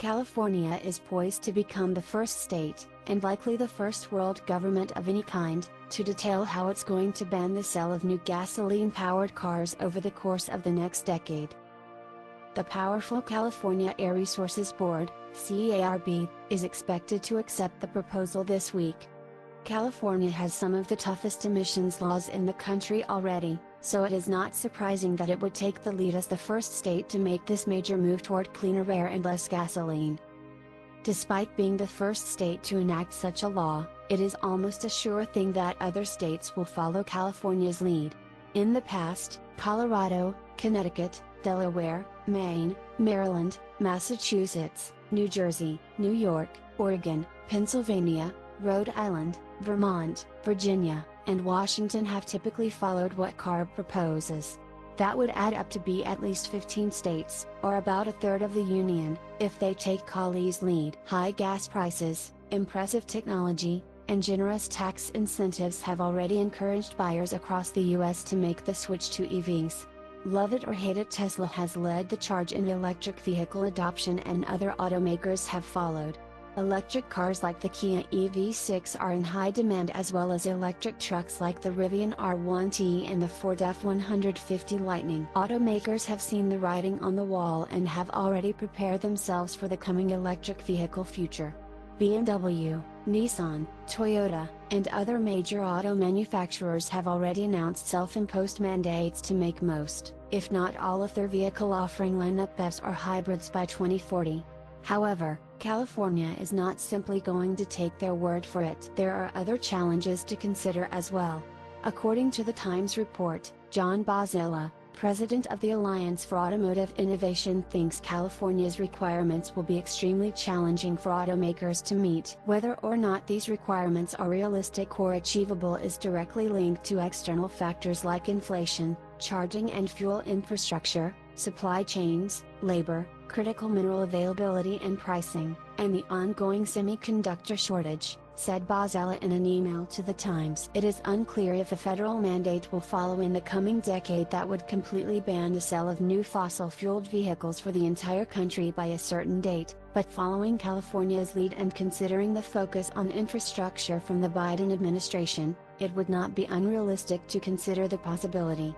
California is poised to become the first state, and likely the first world government of any kind, to detail how it's going to ban the sale of new gasoline-powered cars over the course of the next decade. The powerful California Air Resources Board, CARB, is expected to accept the proposal this week. California has some of the toughest emissions laws in the country already, so it is not surprising that it would take the lead as the first state to make this major move toward cleaner air and less gasoline. Despite being the first state to enact such a law, it is almost a sure thing that other states will follow California's lead. In the past, Colorado, Connecticut, Delaware, Maine, Maryland, Massachusetts, New Jersey, New York, Oregon, Pennsylvania, Rhode Island, Vermont, Virginia, and Washington have typically followed what CARB proposes. That would add up to be at least 15 states, or about a third of the union, if they take CALI's lead. High gas prices, impressive technology, and generous tax incentives have already encouraged buyers across the US to make the switch to EVs. Love it or hate it, Tesla has led the charge in electric vehicle adoption and other automakers have followed. Electric cars like the Kia EV6 are in high demand, as well as electric trucks like the Rivian R1T and the Ford F-150 Lightning. Automakers have seen the writing on the wall and have already prepared themselves for the coming electric vehicle future. BMW, Nissan, Toyota, and other major auto manufacturers have already announced self-imposed mandates to make most, if not all, of their vehicle offering lineup BEVs or hybrids by 2040. However, California is not simply going to take their word for it. There are other challenges to consider as well. According to the Times report, John Bozzella, president of the Alliance for Automotive Innovation, thinks California's requirements will be extremely challenging for automakers to meet. Whether or not these requirements are realistic or achievable is directly linked to external factors like inflation, charging and fuel infrastructure, supply chains, labor, critical mineral availability and pricing, and the ongoing semiconductor shortage, said Bozzella in an email to the Times. It is unclear if a federal mandate will follow in the coming decade that would completely ban the sale of new fossil-fueled vehicles for the entire country by a certain date, but following California's lead and considering the focus on infrastructure from the Biden administration, it would not be unrealistic to consider the possibility.